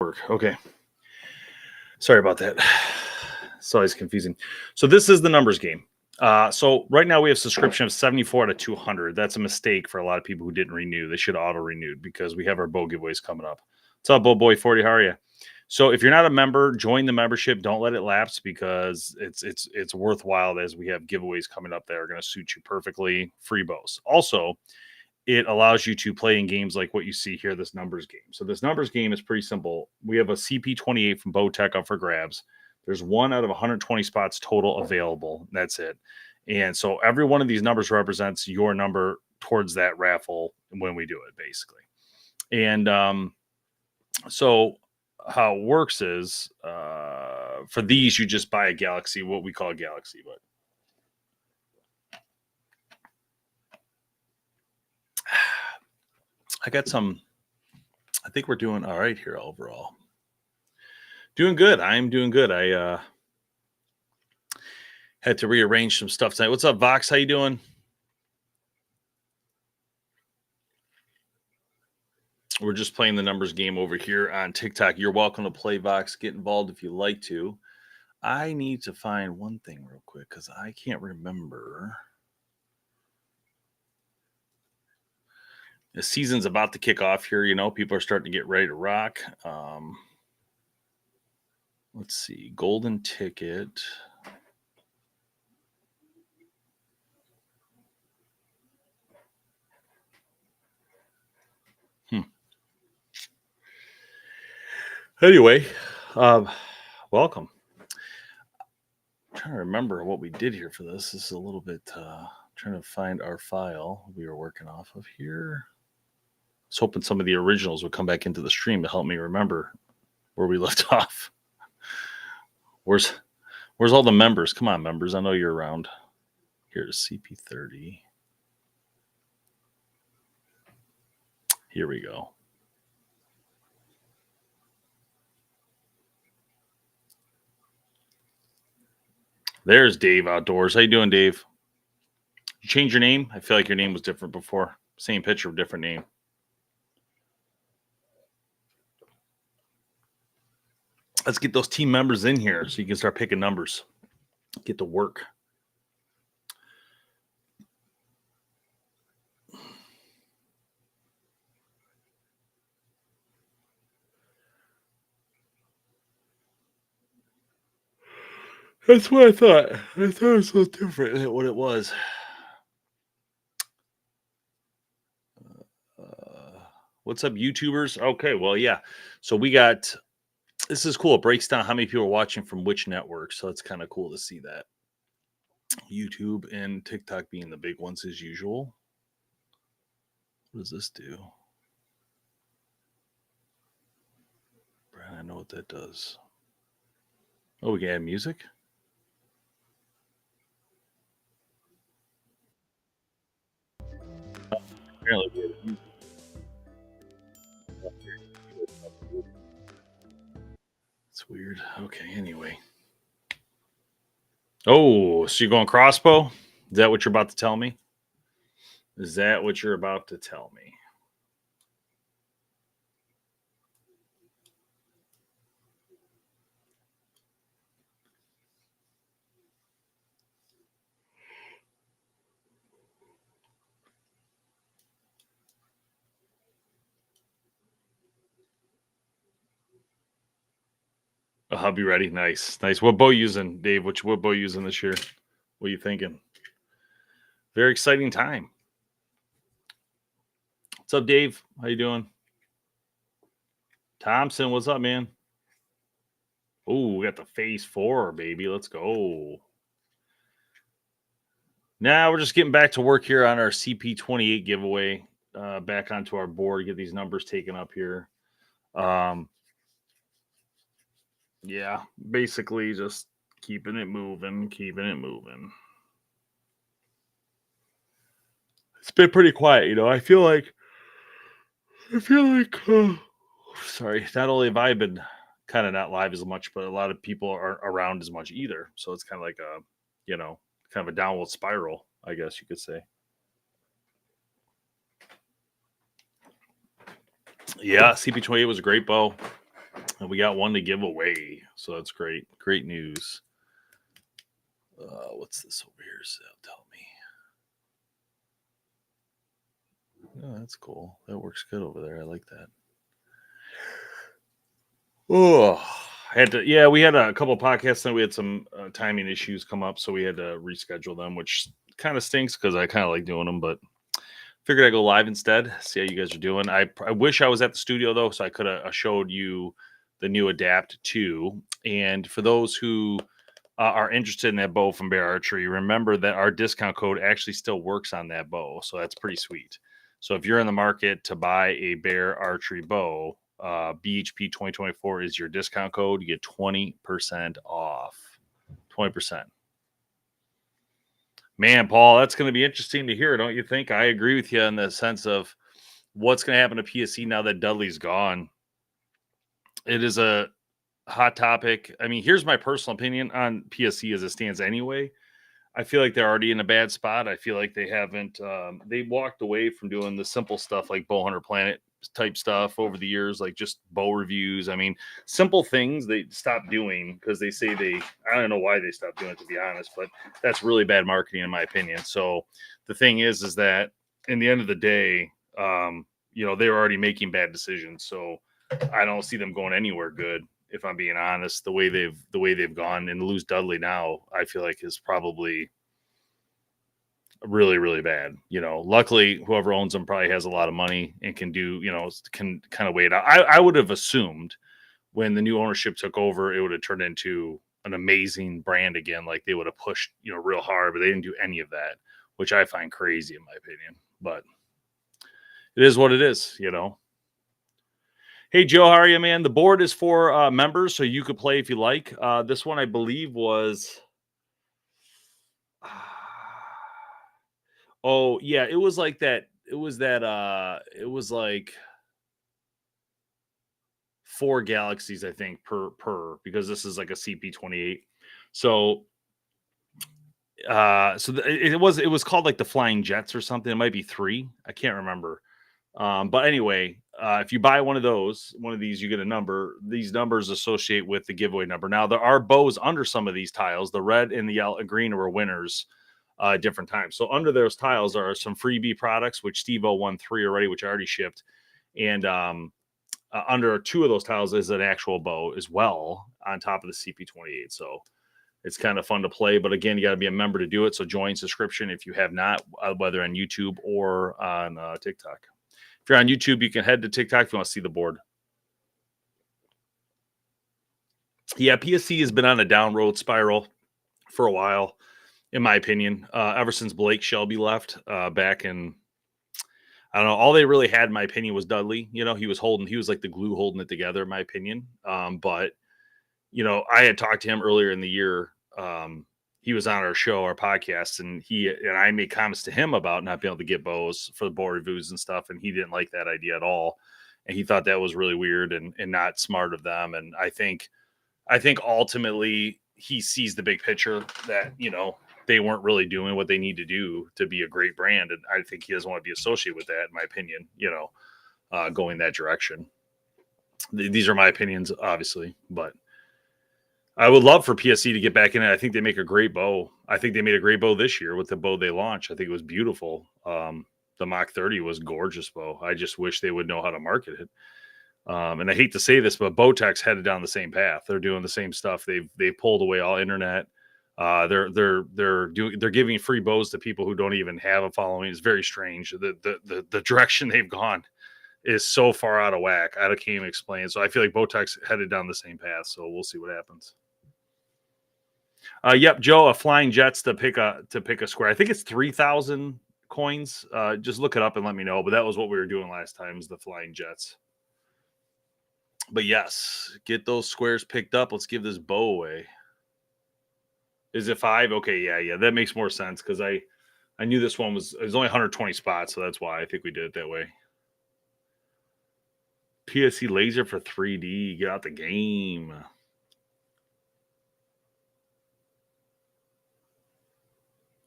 work. Okay. Sorry about that. It's always confusing. So this is the numbers game. So right now we have subscription of 74 to 200. That's a mistake for a lot of people who didn't renew. They should auto renewed because we have our bow giveaways coming up. What's up, Bow Boy 40? How are you? So if you're not a member, join the membership. Don't let it lapse because it's worthwhile as we have giveaways coming up that are going to suit you perfectly. Free bows. Also, it allows you to play in games like what you see here, this numbers game. So this numbers game is pretty simple. We have a CP28 from Bowtech up for grabs. There's 1 out of 120 spots total available. That's it. And so every one of these numbers represents your number towards that raffle when we do it, basically. And so how it works is for these, you just buy a Galaxy, what we call a Galaxy, but I got some, I think we're doing all right here overall. Doing good. I'm doing good. I had to rearrange some stuff tonight. What's up, Vox? How you doing? We're just playing the numbers game over here on TikTok. You're welcome to play, Vox. Get involved if you like to. I need to find one thing real quick because I can't remember. The season's about to kick off here. You know, people are starting to get ready to rock. Let's see. Golden ticket. Anyway, welcome. I'm trying to remember what we did here for this. This is a little bit trying to find our file we were working off of here. I was hoping some of the originals would come back into the stream to help me remember where we left off. Where's all the members? Come on, members. I know you're around. Here's CP30. Here we go. There's Dave Outdoors. How you doing, Dave? You change your name? I feel like your name was different before. Same picture, different name. Let's get those team members in here so you can start picking numbers. Get to work. That's what I thought. I thought it was so different than what it was. What's up, YouTubers? Okay, well, yeah. So we got, this is cool. It breaks down how many people are watching from which network. So it's kind of cool to see that. YouTube and TikTok being the big ones as usual. What does this do? Brian, I know what that does. Oh, we can add music? Apparently we have music. It's weird. Okay, anyway. Oh, so you're going crossbow? Is that what you're about to tell me? Is that what you're about to tell me? I'll be ready. Nice. What bow using, Dave? What bow using this year? What are you thinking? Very exciting time. What's up, Dave? How you doing? Thompson, what's up, man? Oh, we got the phase 4, baby. Let's go. Now we're just getting back to work here on our CP28 giveaway. Back onto our board, get these numbers taken up here. Yeah, basically just keeping it moving. It's been pretty quiet, you know. I feel like sorry, not only have I been kind of not live as much, but a lot of people aren't around as much either. So it's kind of like a, you know, kind of a downward spiral, I guess you could say. Yeah, CP28 was a great bow. And we got one to give away. So that's great. Great news. What's this over here? So tell me. Oh, that's cool. That works good over there. I like that. Oh, we had a couple of podcasts and we had some timing issues come up, so we had to reschedule them, which kind of stinks because I kind of like doing them, but figured I'd go live instead, see how you guys are doing. I wish I was at the studio though, so I could have showed you the new Adapt 2. And for those who are interested in that bow from Bear Archery, remember that our discount code actually still works on that bow, so that's pretty sweet. So if you're in the market to buy a Bear Archery bow, BHP 2024 is your discount code. You get 20% off. 20%. Man, Paul, that's going to be interesting to hear, don't you think? I agree with you in the sense of what's going to happen to PSC now that Dudley's gone. It is a hot topic. I mean, here's my personal opinion on PSC as it stands anyway. I feel like they're already in a bad spot. I feel like they haven't, they walked away from doing the simple stuff like Bowhunter Planet type stuff over the years, like just bow reviews. I mean, simple things they stopped doing because they say I don't know why they stopped doing it, to be honest, but that's really bad marketing in my opinion. So the thing is that in the end of the day, they were already making bad decisions. So I don't see them going anywhere good. If I'm being honest, the way they've gone, and to lose Dudley now, I feel like is probably really, really bad. Luckily whoever owns them probably has a lot of money and can can kind of wait out. I would have assumed when the new ownership took over, it would have turned into an amazing brand again. Like they would have pushed, real hard, but they didn't do any of that, which I find crazy in my opinion, but it is what it is. Hey, Joe, how are you, man? The board is for members, so you could play if you like. This one, I believe, was... Oh, yeah, it was like that. It was like 4 galaxies, I think, per because this is like a CP28. So it was called like the Flying Jets or something. It might be 3. I can't remember. But anyway, if you buy one of these, you get a number. These numbers associate with the giveaway number. Now, there are bows under some of these tiles. The red and the yellow and green were winners different times. So under those tiles are some freebie products, which Steve-O won 3 already, which I already shipped. And under 2 of those tiles is an actual bow as well on top of the CP28. So it's kind of fun to play. But again, you got to be a member to do it. So join subscription if you have not, whether on YouTube or on TikTok. If you're on YouTube, you can head to TikTok if you want to see the board. Yeah, PSC has been on a down road spiral for a while, in my opinion, ever since Blake Shelby left back in, I don't know, all they really had, in my opinion, was Dudley. He was like the glue holding it together, in my opinion. But, I had talked to him earlier in the year. He was on our show, our podcast, and I made comments to him about not being able to get bows for the bow reviews and stuff. And he didn't like that idea at all. And he thought that was really weird and not smart of them. And I think ultimately he sees the big picture that, they weren't really doing what they need to do to be a great brand. And I think he doesn't want to be associated with that, in my opinion, going that direction. These are my opinions, obviously, but I would love for PSC to get back in it. I think they make a great bow. I think they made a great bow this year with the bow they launched. I think it was beautiful. The Mach 30 was gorgeous bow. I just wish they would know how to market it. And I hate to say this, but Bowtech's headed down the same path. They're doing the same stuff. They've pulled away all internet. They're giving free bows to people who don't even have a following. It's very strange. The direction they've gone is so far out of whack. I can't even explain. So I feel like Bowtech's headed down the same path. So we'll see what happens. Yep, Joe, a Flying Jets to pick a square. I think it's 3,000 coins. Just look it up and let me know. But that was what we were doing last time, is the Flying Jets. But yes, get those squares picked up. Let's give this bow away. Is it 5? Okay, yeah. That makes more sense because I knew this one was only 120 spots, so that's why I think we did it that way. PSC laser for 3D. Get out the game.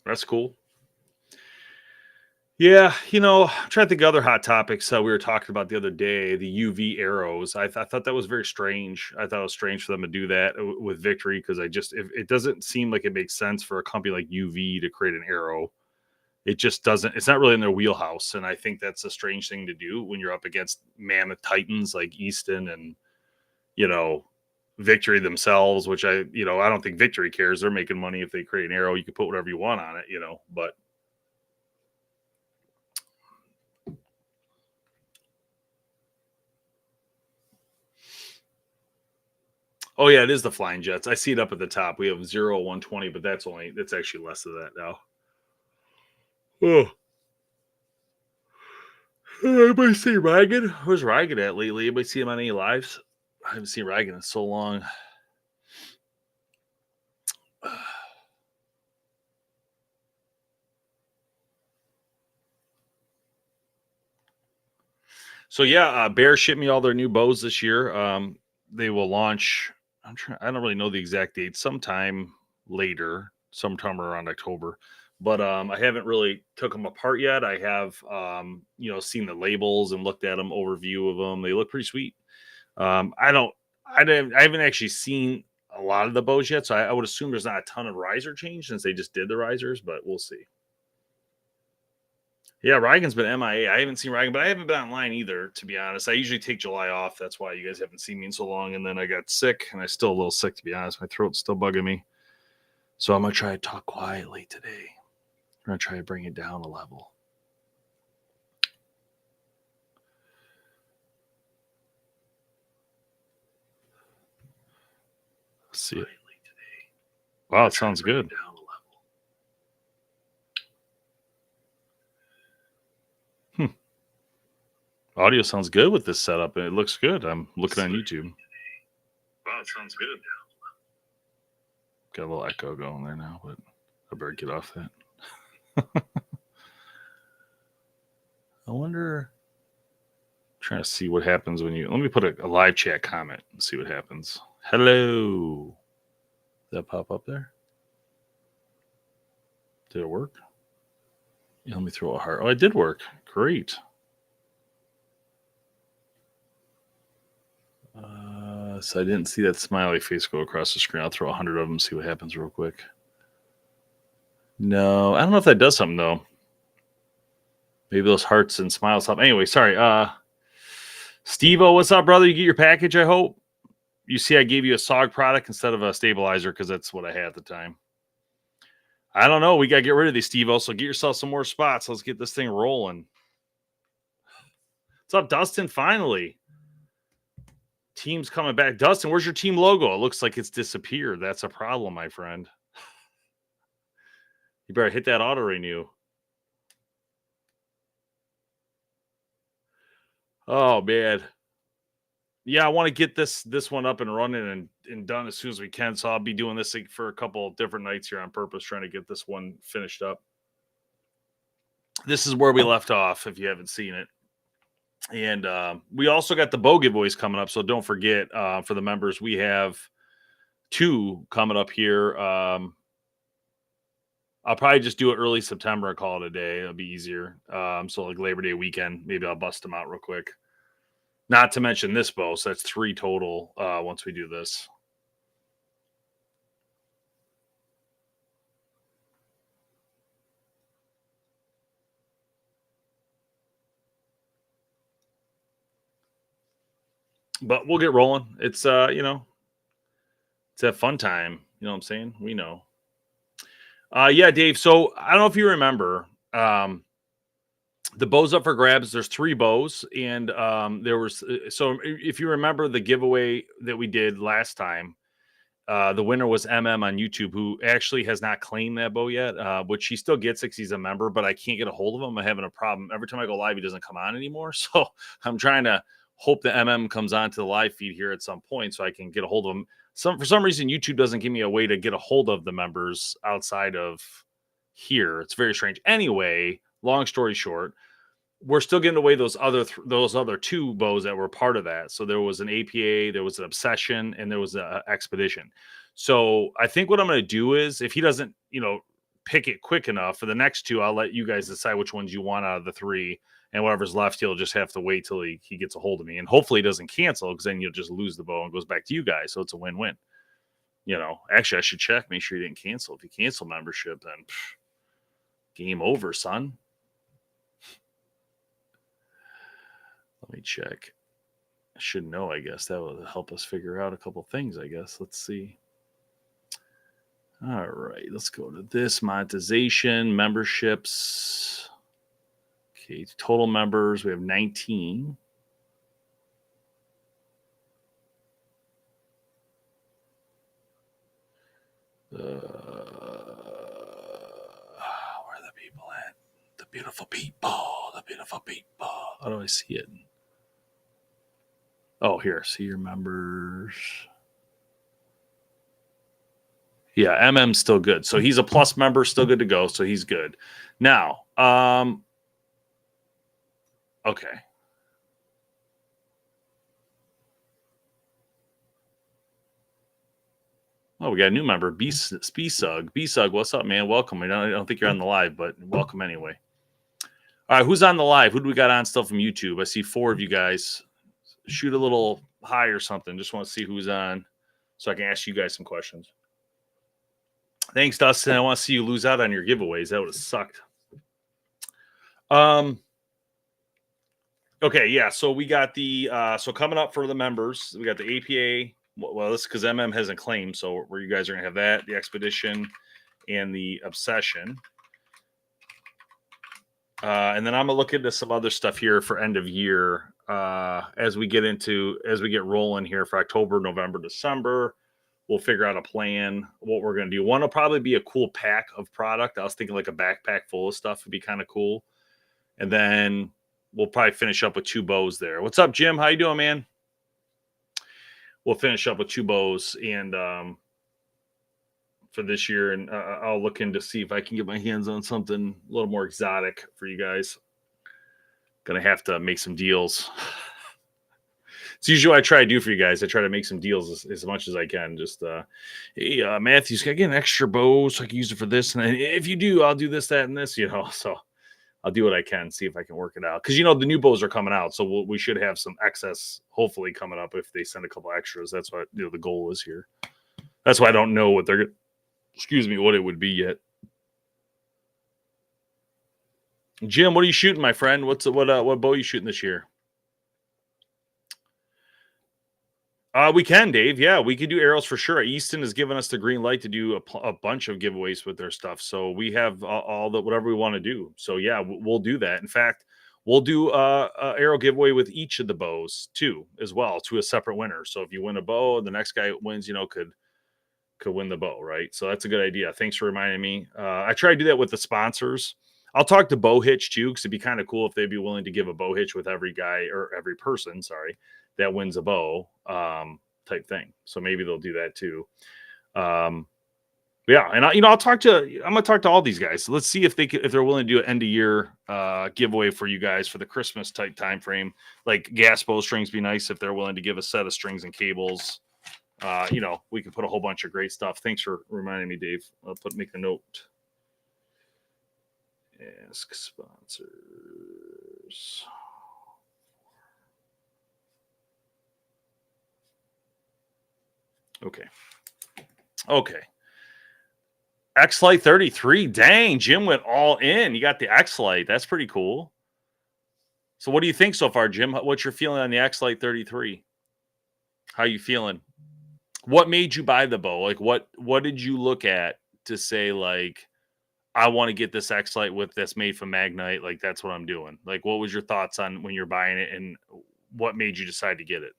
That's cool. Yeah, I'm trying to think of other hot topics we were talking about the other day. The UV arrows. I thought that was very strange. I thought it was strange for them to do that with Victory because it doesn't seem like it makes sense for a company like UV to create an arrow. It just doesn't. It's not really in their wheelhouse, and I think that's a strange thing to do when you're up against mammoth titans like Easton and you know Victory themselves. Which I don't think Victory cares. They're making money if they create an arrow. You can put whatever you want on it, but. Oh yeah, it is the flying jets. I see it up at the top. We have 120, but that's actually less of that now. Oh, anybody see Reagan? Where's Reagan at lately? Anybody see him on any lives? I haven't seen Reagan in so long. So yeah, Bear shipped me all their new bows this year. They will launch. I don't really know the exact date. Sometime later, sometime around October. But I haven't really took them apart yet. I have, seen the labels and looked at them, overview of them. They look pretty sweet. I don't, I haven't actually seen a lot of the bows yet, so I would assume there's not a ton of riser change since they just did the risers, but we'll see. Yeah, Reigen's been MIA. I haven't seen Reigen, but I haven't been online either, to be honest. I usually take July off. That's why you guys haven't seen me in so long. And then I got sick, and I'm still a little sick, to be honest. My throat's still bugging me. So I'm going to try to talk quietly today. I'm going to try to bring it down a level. Let's see it. Wow, it sounds good. Audio sounds good with this setup. It looks good. I'm looking on YouTube. Wow, it sounds good. Got a little echo going there now, but I better get off that. I wonder. Trying to see what happens when you. Let me put a live chat comment and see what happens. Hello. Did that pop up there? Did it work? Yeah, let me throw a heart. Oh, it did work. Great. So I didn't see that smiley face go across the screen. I'll throw 100 of them, see what happens real quick. No, I don't know if that does something though. Maybe those hearts and smiles help. Anyway, sorry. Steve-O, what's up, brother? You get your package, I hope. You see, I gave you a SOG product instead of a stabilizer because that's what I had at the time. I don't know. We got to get rid of these, Steve-O, so get yourself some more spots. Let's get this thing rolling. What's up, Dustin? Finally. Team's coming back. Dustin, where's your team logo? It looks like it's disappeared. That's a problem, my friend. You better hit that auto renew. Oh, man. Yeah, I want to get this one up and running and done as soon as we can. So I'll be doing this for a couple of different nights here on purpose, trying to get this one finished up. This is where we left off, if you haven't seen it. And we also got the bow giveaways coming up. So don't forget, for the members, we have 2 coming up here. I'll probably just do it early September and call it a day. It'll be easier. So like Labor Day weekend, maybe I'll bust them out real quick. Not to mention this bow. So that's 3 total once we do this. But we'll get rolling. It's it's a fun time. You know what I'm saying? We know. Yeah, Dave. So I don't know if you remember. The bows up for grabs. There's 3 bows, and there was. So if you remember the giveaway that we did last time, the winner was MM on YouTube, who actually has not claimed that bow yet, which he still gets it because he's a member, but I can't get a hold of him. I'm having a problem. Every time I go live, he doesn't come on anymore. So I'm trying to hope the MM comes onto the live feed here at some point so I can get a hold of him. For some reason, YouTube doesn't give me a way to get a hold of the members outside of here. It's very strange. Anyway, long story short, we're still getting away those other 2 bows that were part of that. So there was an APA, there was an Obsession, and there was an Expedition. So I think what I'm going to do is, if he doesn't, pick it quick enough. For the next two, I'll let you guys decide which ones you want out of the three. And whatever's left, he'll just have to wait till he gets a hold of me. And hopefully he doesn't cancel, because then you'll just lose the bow and goes back to you guys. So it's a win-win. Actually, I should check, make sure you didn't cancel. If you cancel membership, then game over, son. Let me check. I should know, I guess. That will help us figure out a couple things, I guess. Let's see. All right, let's go to this. Monetization, memberships. Okay, total members, we have 19. Where are the people at? The beautiful people. The beautiful people. How do I see it? Oh, here. See your members. Yeah, MM's still good. So he's a plus member, still good to go. So he's good. Now, okay. Oh, we got a new member, B-Sug. B-Sug, what's up, man? Welcome. I don't think you're on the live, but welcome anyway. All right, who's on the live? Who do we got on still from YouTube? I see 4 of you guys. Shoot a little high or something. Just want to see who's on so I can ask you guys some questions. Thanks, Dustin. I want to see you lose out on your giveaways. That would have sucked. Okay, yeah. So we got the so coming up for the members, we got the APA. Well, this is because MM hasn't claimed, so where you guys are gonna have that, the Expedition, and the Obsession. And then I'm gonna look into some other stuff here for end of year as we get rolling here for October, November, December. We'll figure out a plan, what we're going to do. One will probably be a cool pack of product. I was thinking like a backpack full of stuff would be kind of cool. And then we'll probably finish up with 2 bows there. What's up, Jim? How you doing, man? We'll finish up with 2 bows and for this year. And I'll look into see if I can get my hands on something a little more exotic for you guys. Going to have to make some deals. It's usually what I try to do for you guys. I try to make some deals as much as I can. Just, hey, Matthews, can I get an extra bow so I can use it for this? And if you do, I'll do this, that, and this, So I'll do what I can, see if I can work it out. Because, the new bows are coming out. So we should have some excess, hopefully, coming up if they send a couple extras. That's what the goal is here. That's why I don't know what what it would be yet. Jim, what are you shooting, my friend? What bow are you shooting this year? We can, Dave. Yeah, we could do arrows for sure. Easton has given us the green light to do a bunch of giveaways with their stuff. So we have all the whatever we want to do. So yeah, we'll do that. In fact, we'll do a arrow giveaway with each of the bows too, as well, to a separate winner. So if you win a bow, the next guy wins, could win the bow, right? So that's a good idea. Thanks for reminding me. I try to do that with the sponsors. I'll talk to Bow Hitch too, because it'd be kind of cool if they'd be willing to give a bow hitch with every guy or every person, that wins a bow type thing. So maybe they'll do that too. Yeah, and I'm gonna talk to all these guys. So let's see if they're willing to do an end of year giveaway for you guys for the Christmas type time frame. Like gas bowstrings be nice if they're willing to give a set of strings and cables. We can put a whole bunch of great stuff. Thanks for reminding me, Dave. I'll make a note. Ask sponsors. Okay. X-Lite 33. Dang, Jim went all in. You got the X-Lite. That's pretty cool. So what do you think so far, Jim? What's your feeling on the X-Lite 33? How you feeling? What made you buy the bow? Like what did you look at to say, like, I want to get this X-Lite with that's made from Magnite? Like, that's what I'm doing. Like, what was your thoughts on when you're buying it, and what made you decide to get it?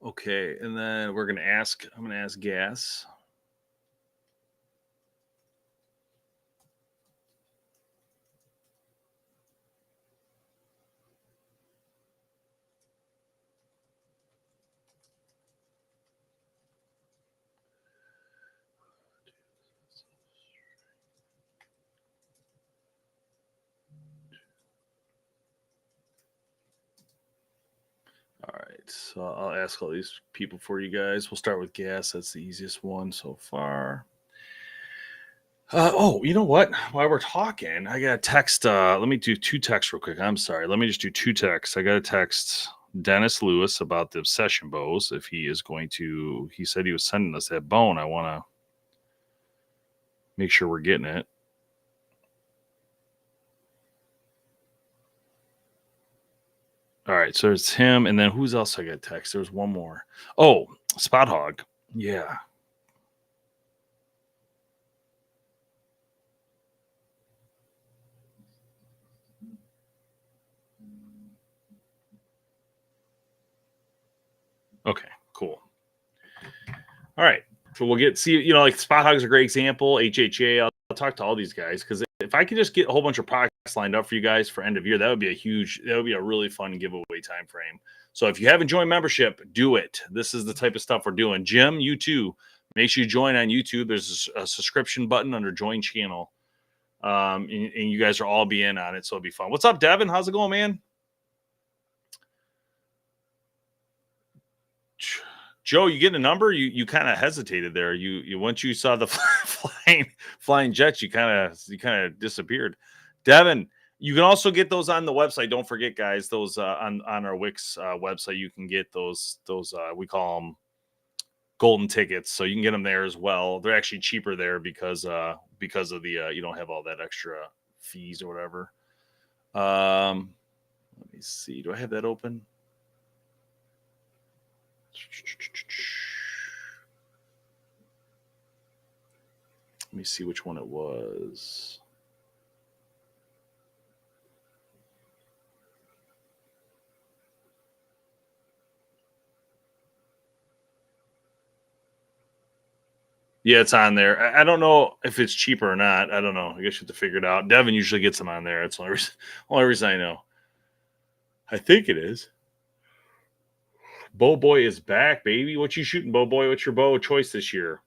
Okay, and then I'm gonna ask Gas. So I'll ask all these people for you guys. We'll start with gas. That's the easiest one so far. Oh, you know what? While we're talking, I got a text. Let me do 2 texts real quick. I'm sorry. Let me just do 2 texts. I got to text Dennis Lewis about the obsession bows. If he is going to, he said he was sending us that bone. I want to make sure we're getting it. All right, so it's him, and then who's else I got text? There's one more. Oh, Spot Hog. Yeah. Okay, cool. All right. So we'll like Spot Hog's a great example. HHA, I'll talk to all these guys because if I could just get a whole bunch of products lined up for you guys for end of year, that would be a really fun giveaway time frame. So if you haven't joined membership, do it. This is the type of stuff we're doing. Jim, you too. Make sure you join on YouTube. There's a subscription button under join channel. And you guys are all be in on it, so it'll be fun. What's up, Devin? How's it going, man? Joe, you get a number? You kind of hesitated there. You once you saw the flying jets, you kind of disappeared. Devin, you can also get those on the website. Don't forget, guys, those on our Wix website. You can get those we call them golden tickets, so you can get them there as well. They're actually cheaper there because of the you don't have all that extra fees or whatever. Let me see. Do I have that open? Let me see which one it was. Yeah, it's on there. I don't know if it's cheaper or not. I don't know. I guess you have to figure it out. Devin usually gets them on there. It's the only reason I know. I think it is. Bow Boy is back, baby. What you shooting, Bow Boy? What's your bow choice this year?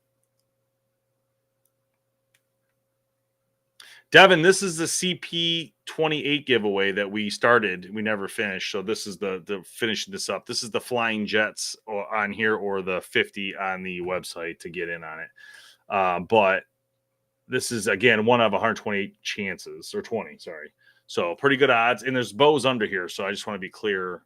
Devin, this is the CP28 giveaway that we started. We never finished. So this is the finishing this up. This is the Flying Jets on here or the 50 on the website to get in on it. But this is, again, one of 128 chances, or 20, sorry. So pretty good odds. And there's bows under here. So I just want to be clear.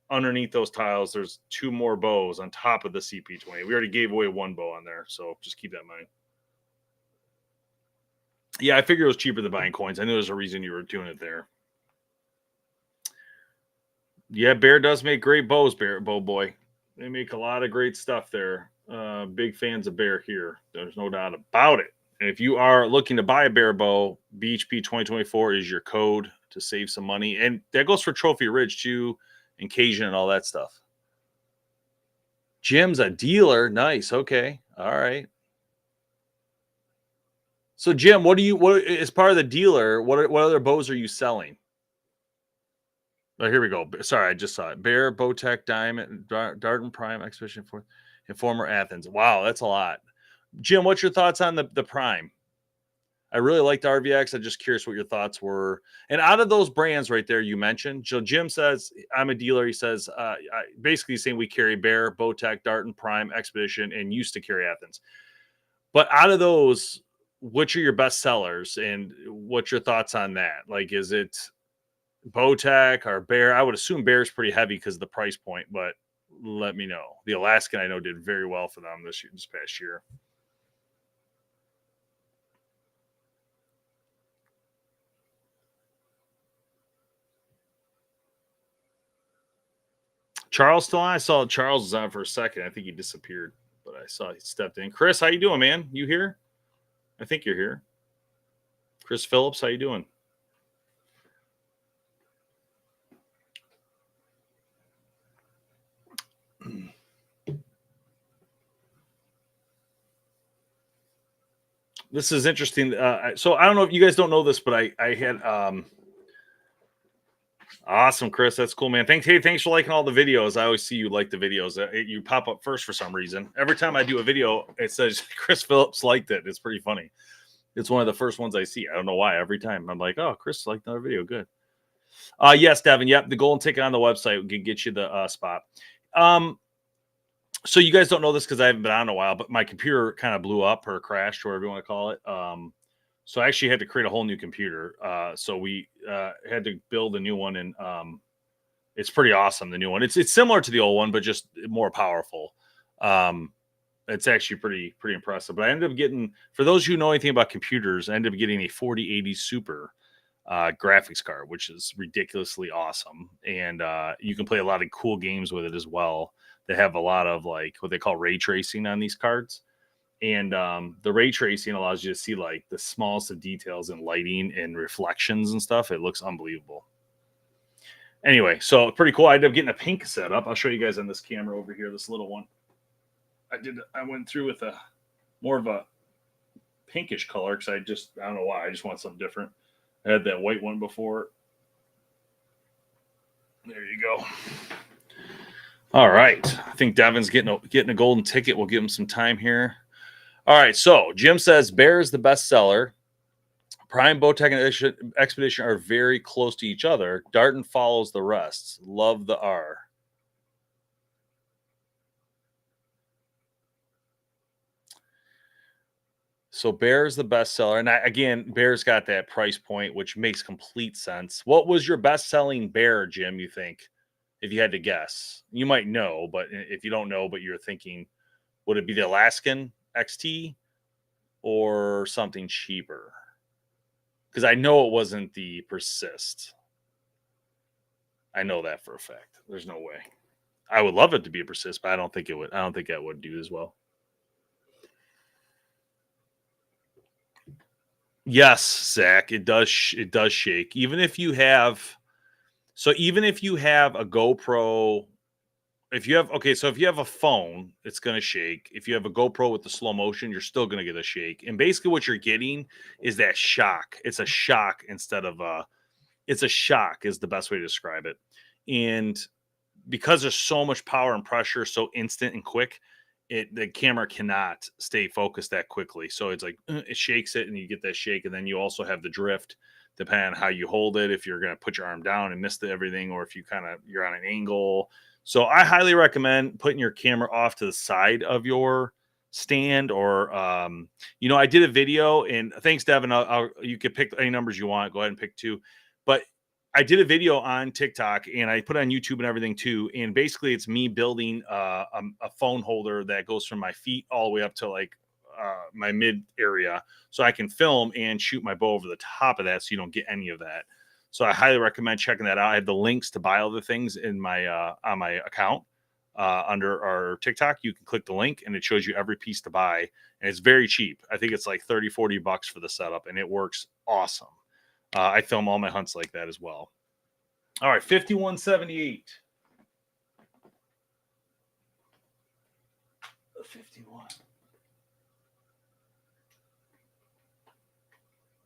Underneath those tiles, there's 2 more bows on top of the CP20. We already gave away 1 bow on there. So just keep that in mind. Yeah, I figured it was cheaper than buying coins. I knew there's a reason you were doing it there. Yeah, Bear does make great bows, Bow Boy. They make a lot of great stuff there. Big fans of Bear here. There's no doubt about it. And if you are looking to buy a Bear bow, BHP 2024 is your code to save some money. And that goes for Trophy Ridge too, and Cajun and all that stuff. Jim's a dealer. Nice. Okay. All right. So Jim, what as part of the dealer, what other bows are you selling? Oh, here we go. Sorry, I just saw it. Bear, Bowtech, Diamond, Darton Prime, Expedition for former Athens. Wow, that's a lot. Jim, what's your thoughts on the Prime? I really liked RVX. I'm just curious what your thoughts were. And out of those brands right there you mentioned, so Jim says, I'm a dealer. He says, basically saying we carry Bear, Bowtech, Darton Prime, Expedition, and used to carry Athens. But out of those, which are your best sellers, and what's your thoughts on that? Like, is it Bowtech or Bear? I would assume Bear is pretty heavy because of the price point, but let me know. The Alaskan I know did very well for them this past year. Charles still on? I saw Charles was on for a second. I think he disappeared, but I saw he stepped in. Chris, how you doing, man? You here? I think you're here. Chris Phillips, how you doing? This is interesting. So I don't know if you guys don't know this, but I had awesome, Chris. That's cool, man. Thanks for liking all the videos. I always see you like the videos. You pop up first for some reason. Every time I do a video, it says Chris Phillips liked it. It's pretty funny. It's one of the first ones I see. I don't know why. Every time I'm like, oh, Chris liked another video. Good. Yes, Devin. Yep, the golden ticket on the website can get you the spot. So you guys don't know this because I haven't been on in a while, but my computer kind of blew up or crashed, or whatever you want to call it. So I actually had to create a whole new computer. So we had to build a new one, and it's pretty awesome. The new one, it's similar to the old one, but just more powerful. It's actually pretty impressive. But I ended up getting, for those who know anything about computers, I ended up getting a 4080 Super graphics card, which is ridiculously awesome, and you can play a lot of cool games with it as well. They have a lot of like what they call ray tracing on these cards, and the ray tracing allows you to see like the smallest of details in lighting and reflections and stuff. It looks unbelievable. Anyway, so pretty cool. I ended up getting a pink setup. I'll show you guys on this camera over here, this little one. I went through with a more of a pinkish color because I don't know why. I just want something different. I had that white one before. There you go. All right. I think Devin's getting a golden ticket. We'll give him some time here. All right. So Jim says Bear is the best seller. Prime, Bowtech, and Expedition are very close to each other. Darton follows the rest. Love the R. So Bear's the bestseller. And again, Bear's got that price point, which makes complete sense. What was your best-selling Bear, Jim, you think, if you had to guess? You might know, but if you don't know, but you're thinking, would it be the Alaskan XT or something cheaper? Because I know it wasn't the Persist. I know that for a fact. There's no way. I would love it to be a Persist, but I don't think it would. I don't think that would do as well. Yes, Zach, it does. It does shake. Even if you have a GoPro, if you have a phone, it's going to shake. If you have a GoPro with the slow motion, you're still going to get a shake. And basically, what you're getting is that shock. It's a shock instead of it's a shock is the best way to describe it. And because there's so much power and pressure, so instant and quick, the camera cannot stay focused that quickly. So it's like it shakes it, and you get that shake, and then you also have the drift, depending on how you hold it. If you're going to put your arm down and miss everything, or if you're on an angle. So I highly recommend putting your camera off to the side of your stand, or I did a video, and thanks, Devin. You could pick any numbers you want. Go ahead and pick two, but I did a video on TikTok, and I put it on YouTube and everything too. And basically, it's me building a phone holder that goes from my feet all the way up to like my mid area, so I can film and shoot my bow over the top of that, so you don't get any of that. So I highly recommend checking that out. I have the links to buy all the things in my on my account under our TikTok. You can click the link, and it shows you every piece to buy, and it's very cheap. I think it's like $30-$40 for the setup, and it works awesome. I film all my hunts like that as well. All right, 5178. 51.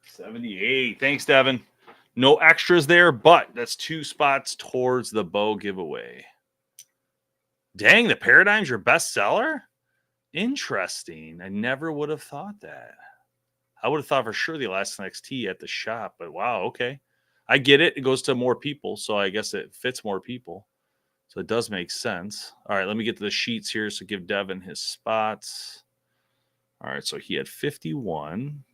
78. Thanks, Devin. No extras there, but that's 2 spots towards the bow giveaway. Dang, the Paradigm's your best seller? Interesting. I never would have thought that. I would have thought for sure the Alaskan XT at the shop, but wow, okay. I get it. It goes to more people, so I guess it fits more people. So it does make sense. All right, let me get to the sheets here. So give Devin his spots. All right, so he had 51.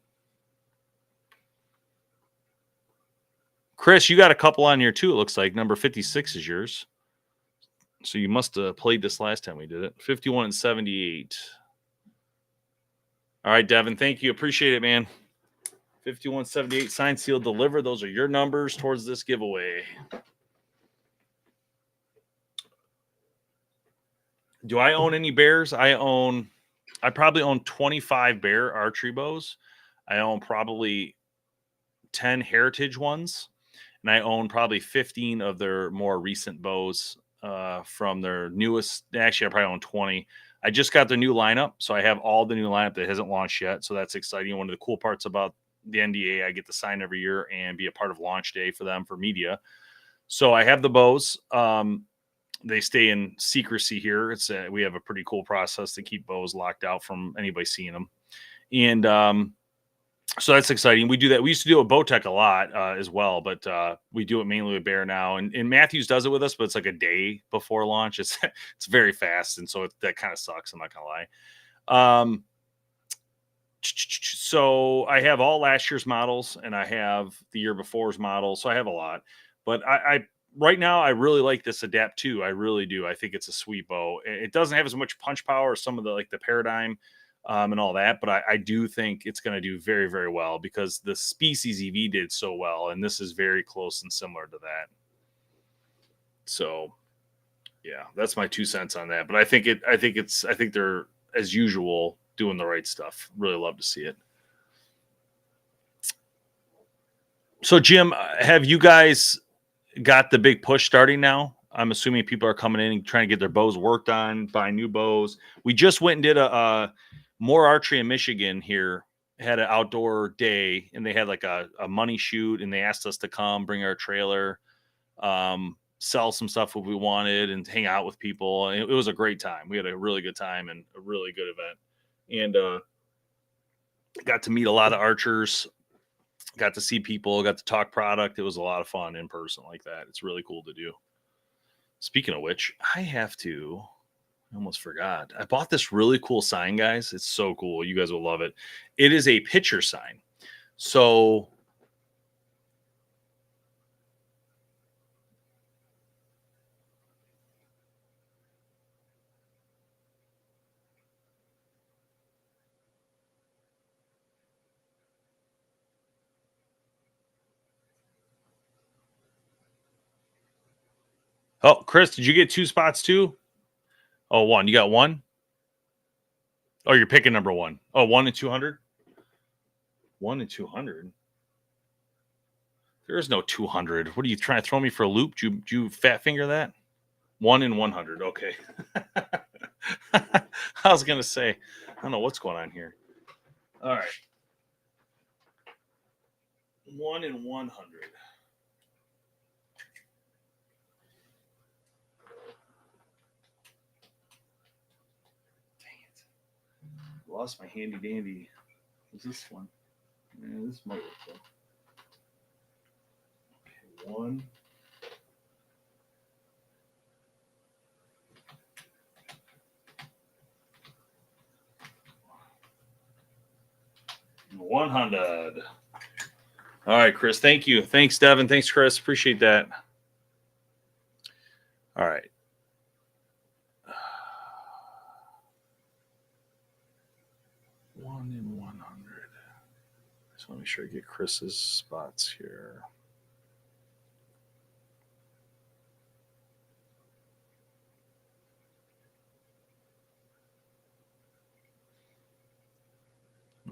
Chris, you got a couple on here too, it looks like. Number 56 is yours. So you must have played this last time we did it. 51 and 78. All right, Devin, thank you. Appreciate it, man. 5178 signed, sealed, delivered. Those are your numbers towards this giveaway. Do I own any bears? I probably own 25 bear archery bows. I own probably 10 heritage ones, and I own probably 15 of their more recent bows from their newest. Actually, I probably own 20. I just got the new lineup, so I have all the new lineup that hasn't launched yet. So that's exciting. One of the cool parts about the NDA, I get to sign every year and be a part of launch day for them for media. So I have the bows. They stay in secrecy here. We have a pretty cool process to keep bows locked out from anybody seeing them. And So that's exciting. We do that. We used to do it with Bowtech a lot as well, but we do it mainly with Bear now. And Matthews does it with us, but it's like a day before launch. It's very fast, and so that kind of sucks. I'm not gonna lie. So I have all last year's models, and I have the year before's models. So I have a lot, but I right now I really like this Adapt 2. I really do. I think it's a sweet bow. It doesn't have as much punch power as some of the like the Paradigm and all that, but I do think it's going to do very, very well because the Species EV did so well, and this is very close and similar to that. So yeah, that's my 2 cents on that. But I think they're as usual doing the right stuff. Really love to see it. So Jim, have you guys got the big push starting now? I'm assuming people are coming in and trying to get their bows worked on, buy new bows. We just went and did a more archery in Michigan here, had an outdoor day, and they had like a money shoot, and they asked us to come, bring our trailer, sell some stuff if we wanted, and hang out with people. And it was a great time. We had a really good time and a really good event, and got to meet a lot of archers. Got to see people, got to talk product. It was a lot of fun in person like that. It's really cool to do. Speaking of which, I almost forgot. I bought this really cool sign, guys. It's so cool. You guys will love it. It is a picture sign. So oh, Chris, did you get 2 spots too? Oh, one. You got one? Oh, you're picking number one. Oh, 1 and 200? 1 and 200. There's no 200. What are you trying to throw me for a loop? Did you fat finger that? 1 and 100. Okay. I was going to say, I don't know what's going on here. All right. 1 and 100. Lost my handy dandy. What's this one? Yeah, this might work though. Okay, 1. $100. All right, Chris. Thank you. Thanks, Devin. Thanks, Chris. Appreciate that. All right. One in 100. Just want to make sure I get Chris's spots here.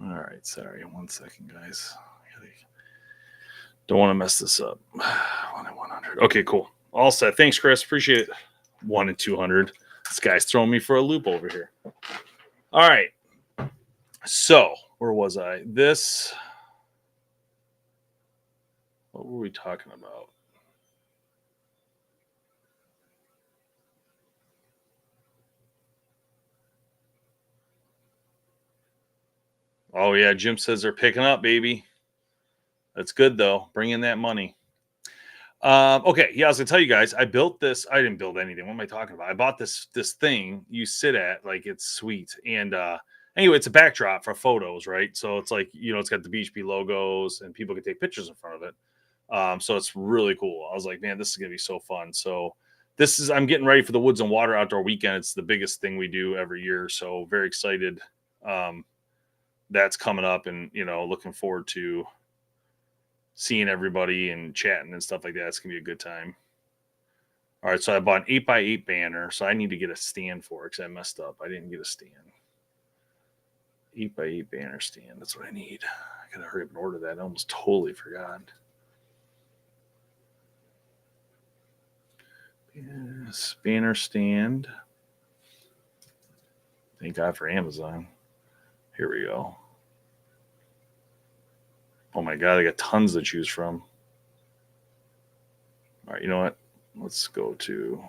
All right. Sorry. 1 second, guys. Don't want to mess this up. 1 in 100. Okay, cool. All set. Thanks, Chris. Appreciate it. 1 in 200. This guy's throwing me for a loop over here. All right. So, where was I? What were we talking about? Oh, yeah. Jim says they're picking up, baby. That's good, though. Bring in that money. Okay. Yeah, I was going to tell you guys, I built this. I didn't build anything. What am I talking about? I bought this thing you sit at. Like, it's sweet. And anyway, it's a backdrop for photos, right? So it's like, it's got the BHP logos and people can take pictures in front of it. So it's really cool. I was like, man, this is going to be so fun. So I'm getting ready for the Woods and Water Outdoor Weekend. It's the biggest thing we do every year. So very excited. That's coming up and, looking forward to seeing everybody and chatting and stuff like that. It's going to be a good time. All right. So I bought an 8x8 banner. So I need to get a stand for it because I messed up. I didn't get a stand. 8x8 banner stand. That's what I need. I got to hurry up and order that. I almost totally forgot. Yes, banner stand. Thank God for Amazon. Here we go. Oh my God, I got tons to choose from. All right, you know what? Let's go to.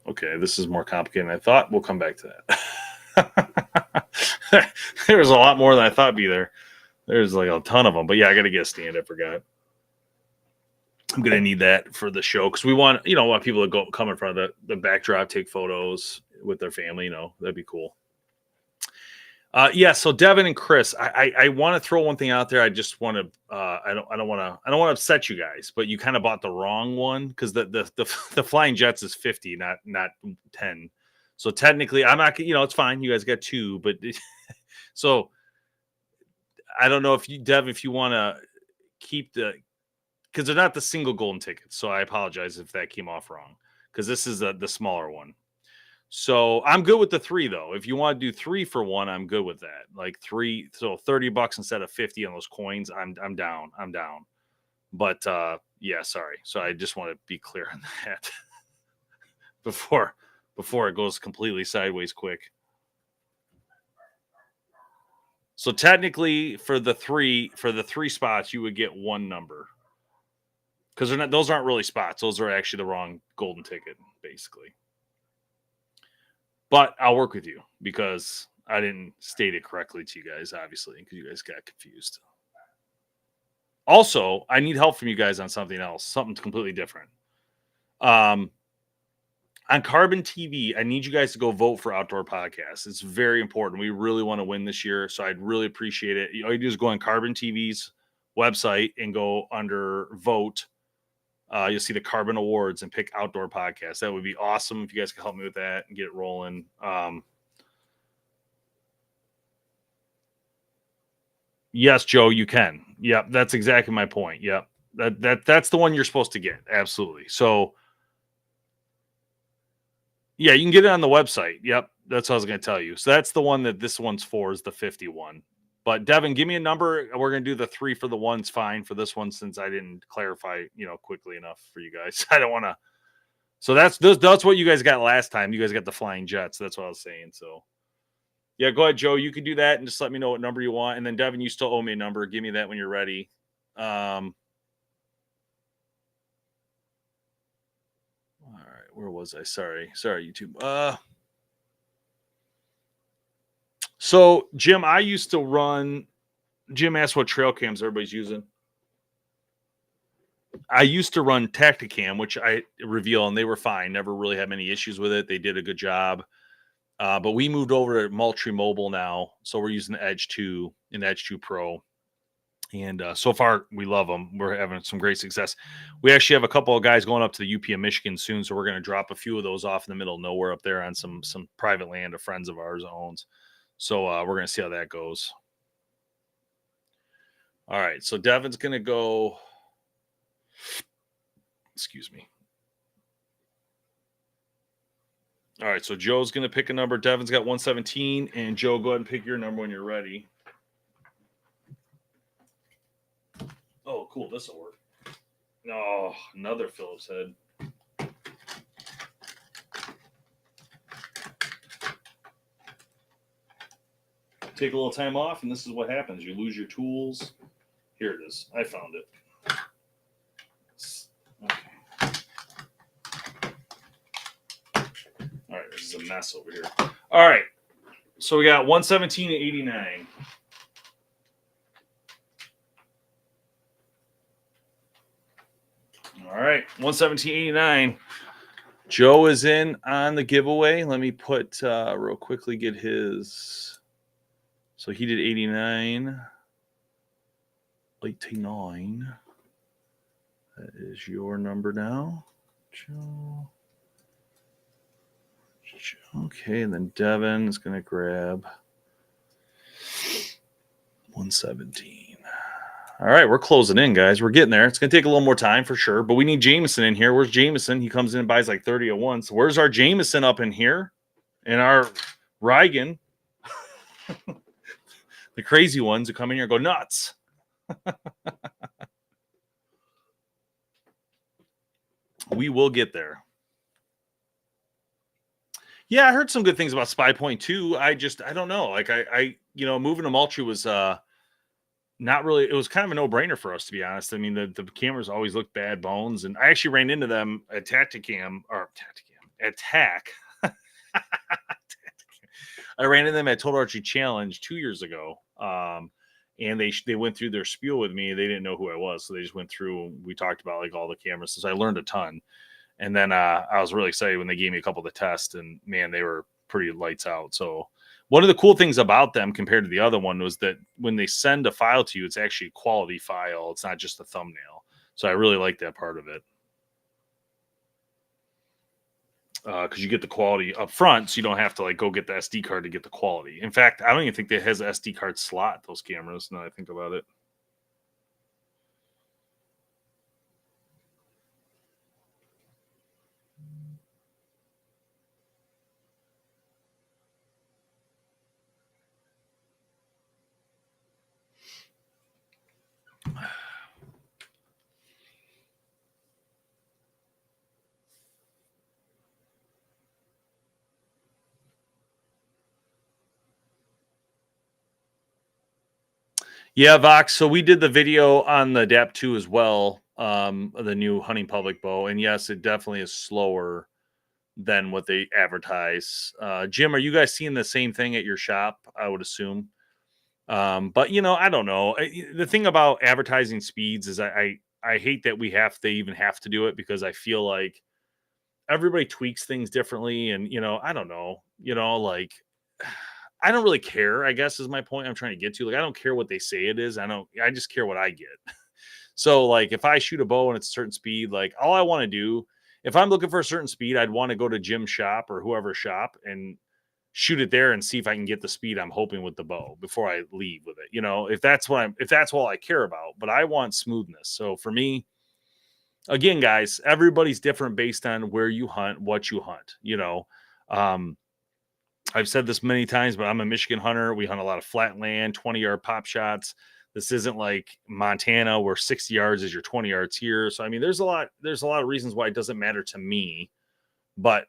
Okay, this is more complicated than I thought. We'll come back to that. There's a lot more than I thought be there. There's like a ton of them. But yeah, I got to get a stand. I forgot. I'm going to need that for the show because we want, want people to go come in front of the backdrop, take photos with their family. That'd be cool. Yeah. So Devin and Chris, I want to throw one thing out there. I just want to, I don't want to upset you guys, but you kind of bought the wrong one because the Flying Jets is 50, not 10. So technically, I'm not. It's fine. You guys got 2, but so I don't know if you, Dev, if you want to keep because they're not the single golden tickets. So I apologize if that came off wrong because this is the smaller one. So I'm good with the 3 though. If you want to do 3 for 1, I'm good with that. Like 3, so $30 instead of 50 on those coins. I'm down. I'm down. But yeah, sorry. So I just want to be clear on that before it goes completely sideways quick. So technically, for the 3 spots, you would get 1 number because those aren't really spots. Those are actually the wrong golden ticket, basically. But I'll work with you because I didn't state it correctly to you guys, obviously, because you guys got confused. Also, I need help from you guys on something else, something completely different. On Carbon TV, I need you guys to go vote for Outdoor Podcasts. It's very important. We really want to win this year, so I'd really appreciate it. All you do is go on Carbon TV's website and go under vote. You'll see the Carbon Awards and pick Outdoor Podcast. That would be awesome if you guys could help me with that and get it rolling. Yes, Joe, you can. Yep, that's exactly my point. Yep, that's the one you're supposed to get. Absolutely. So, yeah, you can get it on the website. Yep, that's what I was going to tell you. So that's the one that this one's for is the 51. But Devin, give me a number. We're going to do the 3 for the 1's fine for this one since I didn't clarify, quickly enough for you guys. I don't want to. So that's what you guys got last time. You guys got the Flying Jets. That's what I was saying. So, yeah, go ahead, Joe. You can do that and just let me know what number you want. And then Devin, you still owe me a number. Give me that when you're ready. All right, where was I? Sorry, YouTube. So Jim, I used to run. Jim asked what trail cams everybody's using. I used to run Tacticam, which I reveal, and they were fine. Never really had many issues with it. They did a good job. But we moved over to Moultrie Mobile now, so we're using the Edge 2 and Edge 2 Pro. And so far, we love them. We're having some great success. We actually have a couple of guys going up to the UP of Michigan soon, so we're going to drop a few of those off in the middle of nowhere up there on some private land a friends of ours owns. So we're going to see how that goes. All right, so Devin's going to go. Excuse me. All right, so Joe's going to pick a number. Devin's got 117, and Joe, go ahead and pick your number when you're ready. Oh, cool. This will work. No, another Phillips head. Take a little time off, and this is what happens. You lose your tools. Here it is. I found it. Okay. All right, this is a mess over here. All right, so we got 117 to 89. All right, 117.89. Joe is in on the giveaway. Let me put real quickly get his. So he did 89. 89. That is your number now, Joe. Okay, and then Devin is going to grab 117. All right, we're closing in, guys. We're getting there. It's going to take a little more time for sure, but we need Jameson in here. Where's Jameson? He comes in and buys like 30 at once. Where's our Jameson up in here? And our Reigen, the crazy ones who come in here and go nuts. We will get there. Yeah, I heard some good things about Spy Point 2. I don't know. Like I moving to Moultrie was not really, it was kind of a no-brainer for us, to be honest. I mean, the cameras always looked bad bones, and I actually ran into them at Tacticam, Attack. I ran into them at Total Archery Challenge 2 years ago. And they went through their spiel with me. They didn't know who I was, so they just went through. We talked about like all the cameras, so I learned a ton. And then I was really excited when they gave me a couple of the tests, and man, they were pretty lights out. So one of the cool things about them compared to the other one was that when they send a file to you, it's actually a quality file. It's not just a thumbnail. So I really like that part of it. Because you get the quality up front, so you don't have to like go get the SD card to get the quality. In fact, I don't even think that has an SD card slot, those cameras, now that I think about it. Yeah, Vox. So we did the video on the Adapt 2 as well, the new hunting public bow. And yes, it definitely is slower than what they advertise. Jim, are you guys seeing the same thing at your shop? I would assume. But I don't know. The thing about advertising speeds is I hate that they even have to do it, because I feel like everybody tweaks things differently, and I don't know. Like I don't really care, I guess, is my point I'm trying to get to. Like, I don't care what they say it is. I just care what I get. So, like, if I shoot a bow and it's a certain speed, like, all I want to do, if I'm looking for a certain speed, I'd want to go to Jim's shop or whoever's shop and shoot it there and see if I can get the speed I'm hoping with the bow before I leave with it. If that's all I care about. But I want smoothness. So for me, again, guys, everybody's different based on where you hunt, what you hunt. I've said this many times, but I'm a Michigan hunter. We hunt a lot of flat land, 20-yard pop shots. This isn't like Montana where 60 yards is your 20 yards here. So I mean, there's a lot of reasons why it doesn't matter to me, but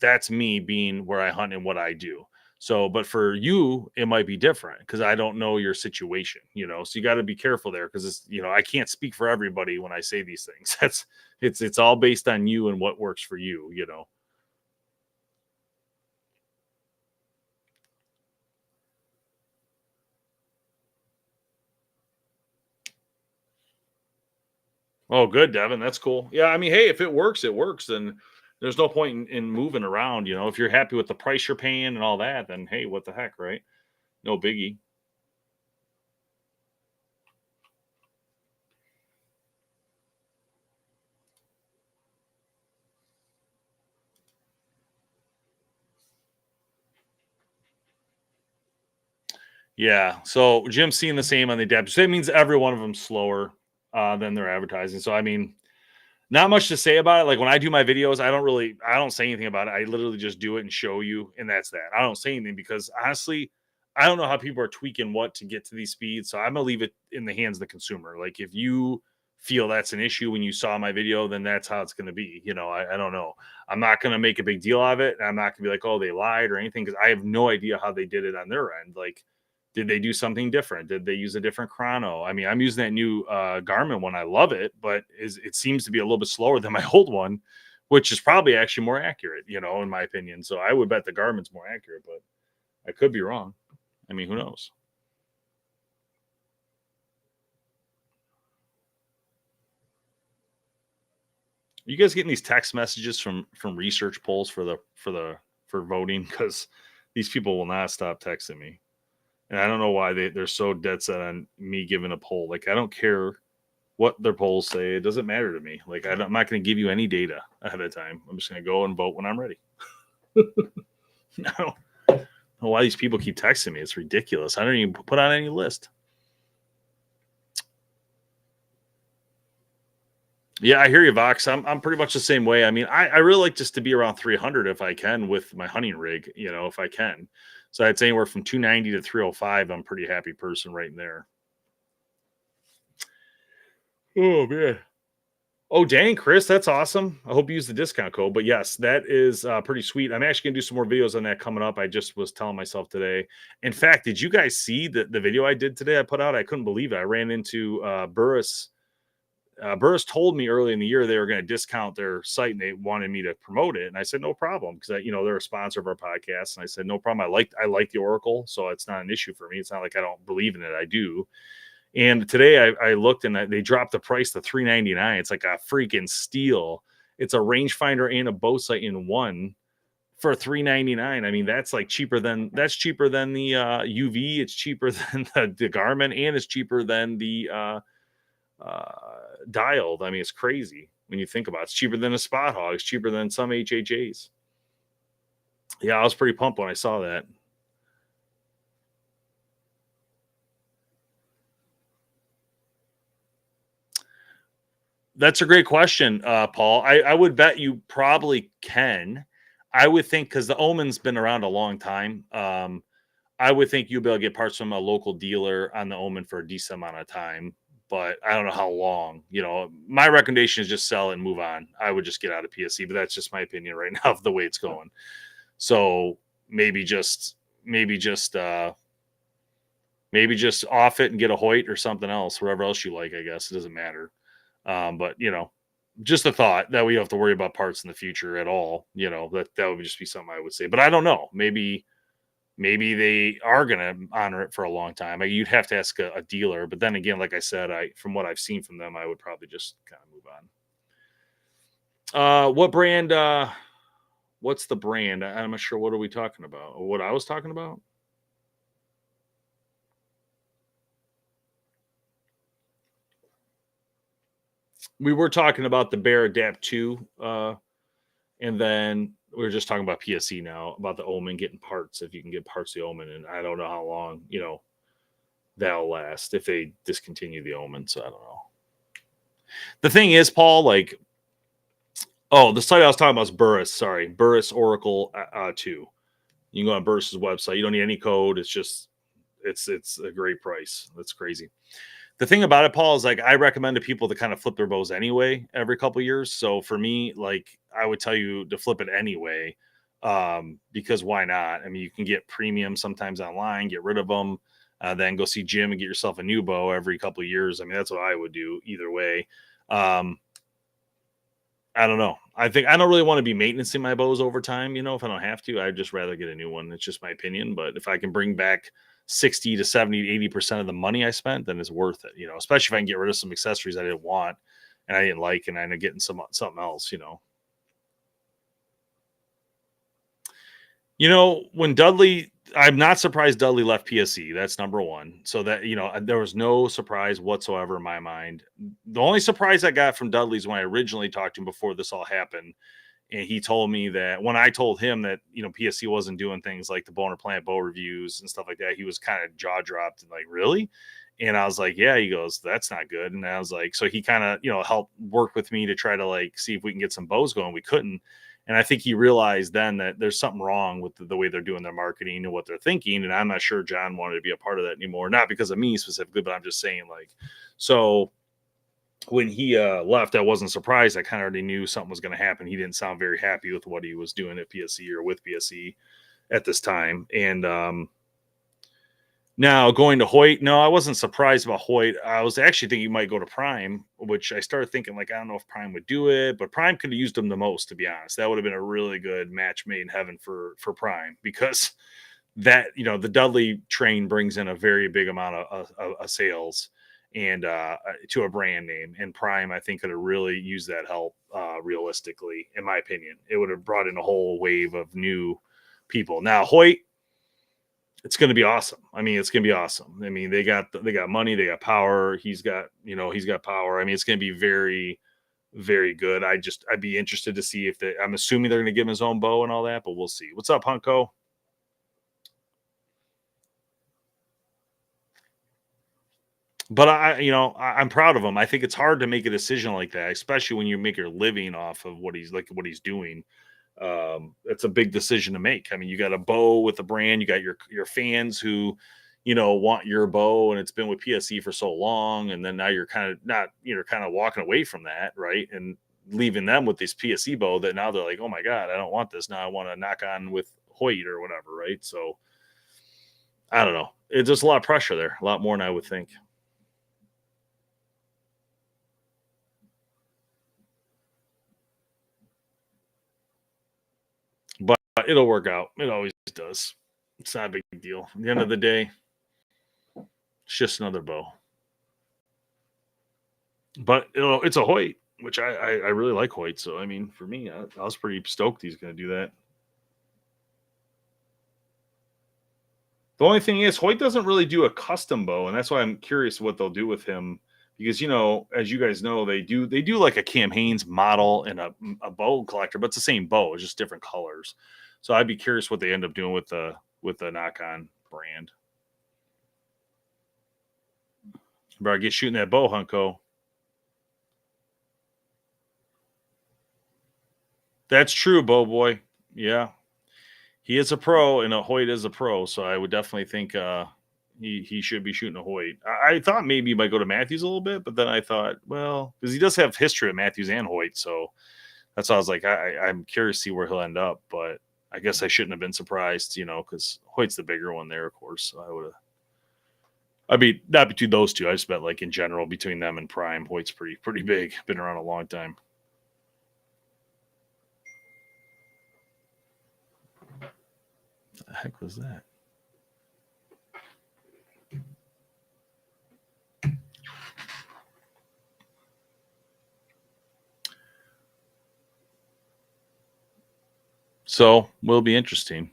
that's me being where I hunt and what I do. So, but for you, it might be different because I don't know your situation, so you got to be careful there, because it's, I can't speak for everybody when I say these things. It's all based on you and what works for you. Oh, good, Devin. That's cool. Yeah, I mean, hey, if it works, it works. Then there's no point in moving around. If you're happy with the price you're paying and all that, then hey, what the heck, right? No biggie. Yeah. So Jim's seeing the same on the depth. So that means every one of them slower than they're advertising. So I mean, not much to say about it. Like when I do my videos, I don't say anything about it. I literally just do it and show you, and that's that. I don't say anything because honestly, I don't know how people are tweaking what to get to these speeds. So I'm gonna leave it in the hands of the consumer. Like if you feel that's an issue when you saw my video, then that's how it's gonna be. I don't know. I'm not gonna make a big deal of it, and I'm not gonna be like, oh, they lied or anything, because I have no idea how they did it on their end. Like, did they do something different? Did they use a different chrono? I mean, I'm using that new Garmin one. I love it, but it seems to be a little bit slower than my old one, which is probably actually more accurate, in my opinion. So I would bet the Garmin's more accurate, but I could be wrong. I mean, who knows? You guys getting these text messages from research polls for voting? Because these people will not stop texting me. And I don't know why they're so dead set on me giving a poll. Like, I don't care what their polls say. It doesn't matter to me. Like, I'm not going to give you any data ahead of time. I'm just going to go and vote when I'm ready. I don't know why these people keep texting me. It's ridiculous. I don't even put on any list. Yeah, I hear you, Vox. I'm pretty much the same way. I mean, I really like just to be around 300 if I can with my hunting rig, if I can. So I'd say anywhere from 290 to 305. I'm a pretty happy person right in there. Oh, man. Oh, dang, Chris, that's awesome. I hope you use the discount code. But yes, that is pretty sweet. I'm actually going to do some more videos on that coming up. I just was telling myself today. In fact, did you guys see the video I did today I put out? I couldn't believe it. I ran into Burris Burris told me early in the year they were going to discount their site and they wanted me to promote it. And I said, no problem. Cause they're a sponsor of our podcast. And I said, no problem. I like the Oracle. So it's not an issue for me. It's not like I don't believe in it. I do. And today I looked and they dropped the price to $399. It's like a freaking steal. It's a rangefinder and a bow sight in one for $399. I mean, that's cheaper than the UV. It's cheaper than the Garmin, and it's cheaper than the dialed. I mean, it's crazy when you think about it. It's cheaper than a Spot Hog. It's cheaper than some HHAs. Yeah, I was pretty pumped when I saw that. That's a great question, Paul. I would bet you probably can. I would think because the Omen's been around a long time. I would think you'll be able to get parts from a local dealer on the Omen for a decent amount of time, but I don't know how long. My recommendation is just sell it and move on. I would just get out of PSC, but that's just my opinion right now of the way it's going. So maybe just off it and get a Hoyt or something else, whatever else you like. I guess it doesn't matter. But just a thought that we have to worry about parts in the future at all. That would just be something I would say. But I don't know. Maybe they are going to honor it for a long time. You'd have to ask a dealer. But then again, like I said, from what I've seen from them, I would probably just kind of move on. What brand? What's the brand? I'm not sure. What are we talking about? What I was talking about? We were talking about the Bear Adapt 2, and then we were just talking about PSC now, about the Omen getting parts, if you can get parts of the Omen, and I don't know how long, that'll last if they discontinue the Omen, so I don't know. The thing is, Paul, the site I was talking about is Burris, Burris Oracle 2. You can go on Burris's website. You don't need any code. It's a great price. That's crazy. The thing about it, Paul, is I recommend to people to kind of flip their bows anyway every couple of years. So for me, I would tell you to flip it anyway, because why not? I mean, you can get premium sometimes online, get rid of them, then go see Jim and get yourself a new bow every couple of years. I mean, that's what I would do either way. I don't know. I think I don't really want to be maintaining my bows over time. If I don't have to, I'd just rather get a new one. It's just my opinion. But if I can bring back 60 to 70 to 80% of the money I spent, then it's worth it, especially if I can get rid of some accessories I didn't want and I didn't like, and I end up getting something else, when Dudley, I'm not surprised Dudley left PSC. That's number one. So that, there was no surprise whatsoever in my mind. The only surprise I got from Dudley is when I originally talked to him before this all happened. And he told me that when I told him that, PSC wasn't doing things like the Boner Plant bow reviews and stuff like that, he was kind of jaw dropped and really? And I was like, yeah, he goes, that's not good. And I was like, so he kind of, helped work with me to try to see if we can get some bows going. We couldn't. And I think he realized then that there's something wrong with the way they're doing their marketing and what they're thinking. And I'm not sure John wanted to be a part of that anymore. Not because of me specifically, but I'm just saying so when he left, I wasn't surprised. I kind of already knew something was going to happen. He didn't sound very happy with what he was doing at PSC or with PSC at this time. And now going to Hoyt, no, I wasn't surprised about Hoyt. I was actually thinking you might go to Prime, which I started thinking I don't know if Prime would do it, but Prime could have used them the most, to be honest. That would have been a really good match made in heaven for Prime, because that, the Dudley train brings in a very big amount of sales and to a brand name, and Prime I think could have really used that help. Realistically, in my opinion, it would have brought in a whole wave of new people. Now Hoyt, it's going to be awesome. I mean, it's going to be awesome. I mean, they got money, they got power. He's got power. I mean, it's going to be very, very good. I'd be interested to see if I'm assuming they're going to give him his own bow and all that, but we'll see. What's up, Hunko? But I'm proud of him. I think it's hard to make a decision like that, especially when you make your living off of what he's doing. It's a big decision to make. I mean, you got a bow with a brand, you got your fans who, want your bow, and it's been with PSC for so long, and then now you're kind of walking away from that, right? And leaving them with this PSC bow that now they're like, oh my God, I don't want this. Now I want to knock on with Hoyt or whatever, right? So I don't know. It's just a lot of pressure there, a lot more than I would think. It'll work out. It always does. It's not a big deal. At the end of the day, it's just another bow. But it's a Hoyt, which I really like Hoyt. So I mean, for me, I was pretty stoked he's going to do that. The only thing is, Hoyt doesn't really do a custom bow, and that's why I'm curious what they'll do with him. Because as you guys know, they do like a Cam Hanes model and a bow collector, but it's the same bow, it's just different colors. So I'd be curious what they end up doing with the knock-on brand. Better get shooting that bow, Hunko. That's true, Bow Boy. Yeah. He is a pro, and a Hoyt is a pro, so I would definitely think he should be shooting a Hoyt. I thought maybe he might go to Matthews a little bit, but then I thought, well, because he does have history at Matthews and Hoyt, so that's why I was like, I'm curious to see where he'll end up, but I guess I shouldn't have been surprised, because Hoyt's the bigger one there, of course. So I mean, not between those two. I just meant like in general between them and Prime. Hoyt's pretty big. Been around a long time. What the heck was that? So will be interesting.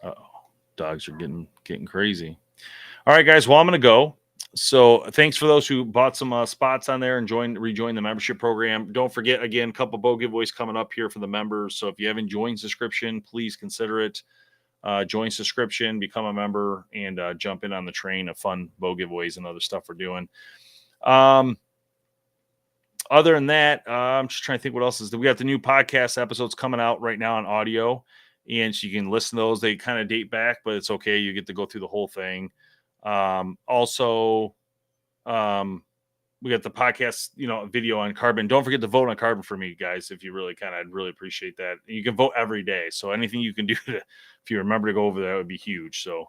Uh-oh. Dogs are getting crazy. All right, guys. Well, I'm going to go. So thanks for those who bought some spots on there and rejoined the membership program. Don't forget, again, a couple bow giveaways coming up here for the members. So if you haven't joined subscription, please consider it. Join subscription, become a member, and jump in on the train of fun bow giveaways and other stuff we're doing. Other than that, I'm just trying to think what else is. We got the new podcast episodes coming out right now on audio, and so you can listen to those. They kind of date back, but it's okay. You get to go through the whole thing. Also, we got the podcast, video on Carbon. Don't forget to vote on Carbon for me, guys. If you I'd really appreciate that. You can vote every day. So anything you can do if you remember to go over there, would be huge. So